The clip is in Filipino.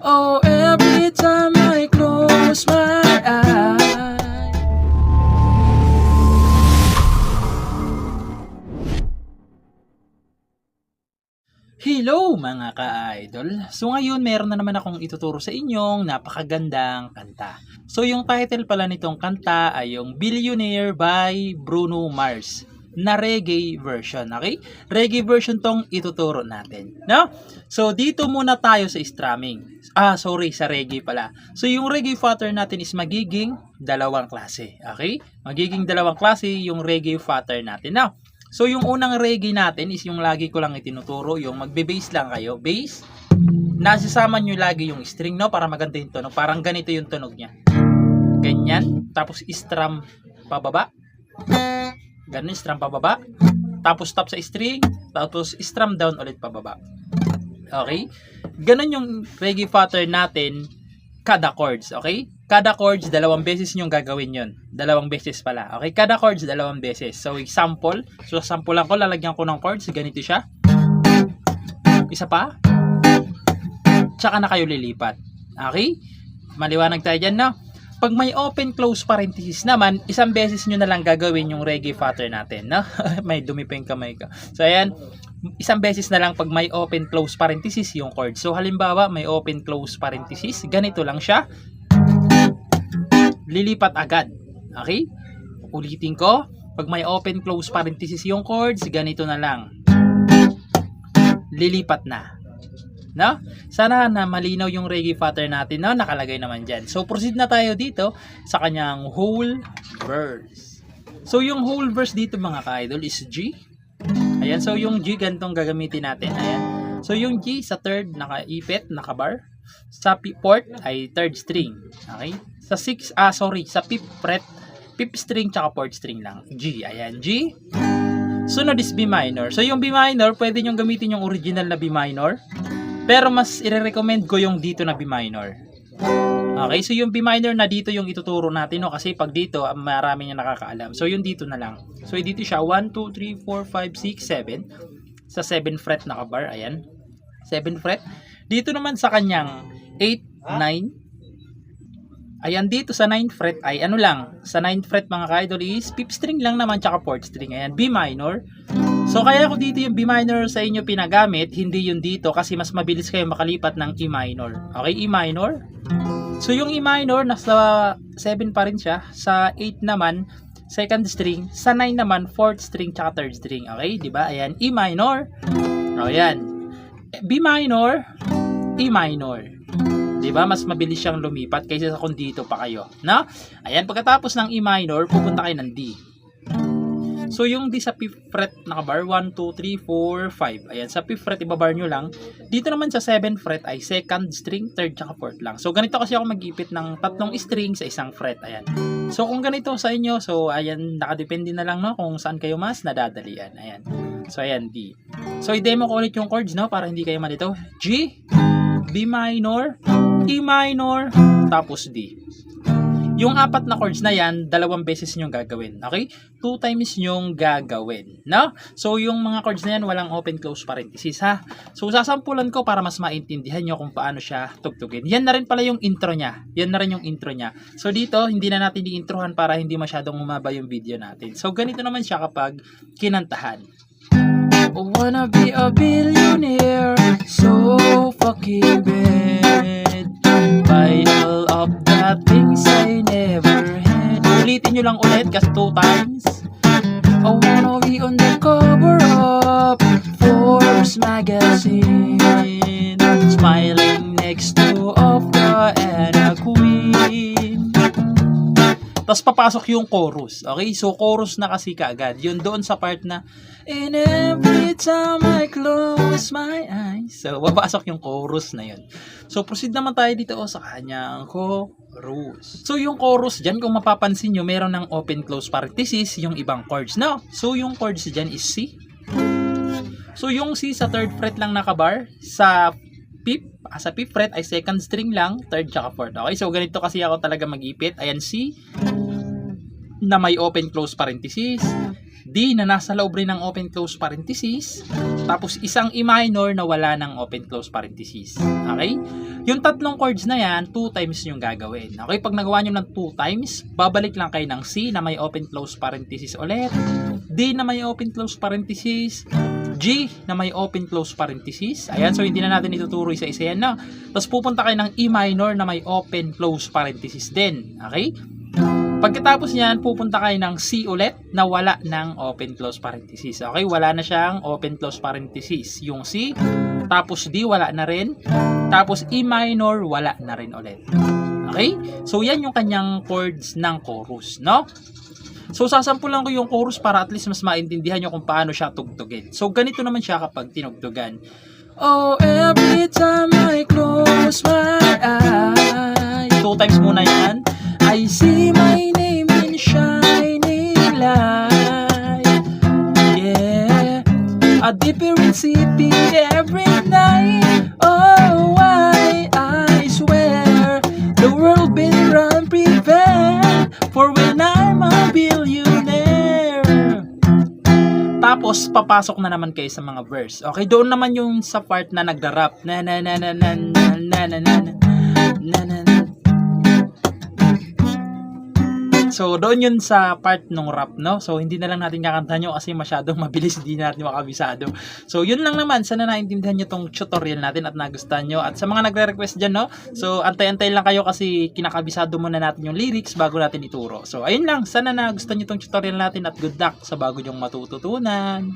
Oh, every time I close my eyes. Hello mga ka-idol! So ngayon meron na naman akong ituturo sa inyong napakagandang kanta. So yung title pala nitong kanta ay yung Billionaire by Bruno Mars na reggae version, okay? Reggae version tong ituturo natin, no? So dito muna tayo sa strumming. Sa reggae pala. So yung reggae pattern natin is magiging dalawang klase, okay? Magiging dalawang klase yung reggae pattern natin. Now, so yung unang reggae natin is yung lagi ko lang itinuturo, yung magbe-bass lang kayo. Bass, nasasama nyo lagi yung string, no? Para maganda yung tunog. Parang ganito yung tunog niya. Ganyan. Tapos strum pababa. Ganun, strum pababa. Tapos stop sa string. Tapos strum down ulit pababa. Okay? Ganun yung reggae pattern natin kada chords, okay? Kada chords, dalawang beses nyo gagawin yon. Dalawang beses pala. Okay? Kada chords, dalawang beses. So, example. So, sampulan ko, lalagyan ko ng chords. Ganito siya. Isa pa. Tsaka na kayo lilipat. Okay? Maliwanag tayo dyan, no? Pag may open-close parenthesis naman, isang beses nyo na lang gagawin yung reggae pattern natin, no? May dumi pa yung kamay ko. So, ayan. Isang beses na lang pag may open-close parenthesis yung chord. So, halimbawa, may open-close parenthesis. Ganito lang siya. Lilipat agad. Okay? Ulitin ko. Pag may open-close parenthesis yung chords, ganito na lang. Lilipat na. No? Sana na malinaw yung reggae pattern natin, no? Nakalagay naman dyan. So, proceed na tayo dito sa kanyang whole verse. So, yung whole verse dito mga ka-idol is G. Ayan, so yung G ganitong gagamitin natin. Ayan. So yung G sa third nakaipit, nakabar. Sa fourth ay third string. Okay? Sa sa fifth fret, fifth string tsaka fourth string lang. G. Ayan, G. Sunod is B minor. So yung B minor, pwede nyo gamitin yung original na B minor. Pero mas i-recommend ko yung dito na B minor. Okay, so yung B minor na dito yung ituturo natin, no? Kasi pag dito, marami nyo nakakaalam. So yung dito na lang. So dito siya, 1, 2, 3, 4, 5, 6, 7. Sa 7 fret nakabar, ayan. 7 fret. Dito naman sa kanyang 8, 9. Ayan, dito sa 9th fret ay ano lang. Sa 9th fret mga ka-idol is 5th string lang naman, tsaka 4th string. Ayan, B minor. So kaya ko dito yung B minor sa inyo pinagamit, hindi yung dito kasi mas mabilis kayo makalipat ng E minor. Okay, E minor. So yung E minor nasa 7 pa rin siya, sa 8 naman second string, sa 9 naman fourth string tsaka third string. Okay, di ba? Ayan, E minor. O yan. B minor, E minor. Di ba? Mas mabilis siyang lumipat kaysa kung dito pa kayo, no? Ayan, pagkatapos ng E minor, pupunta kayo ng D. So, yung D sa 5th fret nakabar, 1, 2, 3, 4, 5. Ayan, sa 5th fret ibabar nyo lang. Dito naman sa 7th fret ay second string, third, tsaka fourth lang. So, ganito kasi ako mag-ipit ng tatlong string sa isang fret. Ayan. So, kung ganito sa inyo, so, ayan, nakadepende na lang, no, kung saan kayo mas nadadalian. Ayan. So, ayan, D. So, i-demo ko ulit yung chords, no, para hindi kayo malito. G, B minor, E minor, tapos D. Yung apat na chords na yan, dalawang beses nyong gagawin. Okay? 2 times nyong gagawin. No? So, yung mga chords na yan, walang open-close parenthesis, ha? So, sasampulan ko para mas maintindihan nyo kung paano siya tugtugin. Yan na rin pala yung intro niya. Yan na rin yung intro niya. So, dito, hindi na natin i-introhan para hindi masyadong umaba yung video natin. So, ganito naman siya kapag kinantahan. I wanna be a billionaire, so fucking bad. Buy all of the things I never had. Ulitin nyo lang ulit kasi 2 times. I wanna be on the cover of Forbes magazine, smiling next to Oprah and a queen. Tapos papasok yung chorus. Okay? So, chorus na kasi kaagad. Yun doon sa part na, and every time I close my eyes. So, papasok yung chorus na yun. So, proceed naman tayo dito sa kanyang chorus. So, yung chorus dyan, kung mapapansin nyo, meron ng open-close parenthesis yung ibang chords. No? So, yung chords dyan is C. So, yung C sa 3rd fret lang nakabar. Sa 5th fret ay second string lang, 3rd tsaka 4th. Okay, so ganito kasi ako talaga mag-ipit. Ayan, C. na may open close parenthesis, D na nasa loob rin ng open close parenthesis, tapos isang E minor na wala ng open close parenthesis. Okay? Yung tatlong chords na yan, 2 times yung gagawin. Okay? Pag nagawa nyo ng 2 times, babalik lang kayo ng C na may open close parenthesis ulit, D na may open close parenthesis, G na may open close parenthesis. Ayan, so hindi na natin ituturo isa-isa yan, no? Tapos pupunta kayo ng E minor na may open close parenthesis din. Okay? Pagkatapos niyan, pupunta kayo ng C ulit na wala ng open close parenthesis. Okay? Wala na siyang open close parenthesis. Yung C, tapos D, wala na rin. Tapos E minor, wala na rin ulit. Okay? So, yan yung kanyang chords ng chorus, no? So, sasampulan ko yung chorus para at least mas maintindihan nyo kung paano siya tugtugin. So, ganito naman siya kapag tinugtugan. Oh, every time I close my eyes. 2 times muna yan. I see my name in shining light. Yeah, a different city every night. Oh, I swear the world been run prepare for when I'm a billionaire. Tapos papasok na naman kayo sa mga verse. Okay, doon naman yung sa part na nagda-rap. Na na na na na na na na na na na. So, doon yun sa part ng rap, no? So, hindi na lang natin kakantahan nyo kasi masyadong mabilis, hindi na natin makabisado. So, yun lang naman. Sana naintindihan nyo tong tutorial natin at nagustuhan nyo. At sa mga nagre-request dyan, no? So, antay-antay lang kayo kasi kinakabisado muna natin yung lyrics bago natin ituro. So, ayun lang. Sana nagustuhan nyo tong tutorial natin at good luck sa bago nyong matututunan.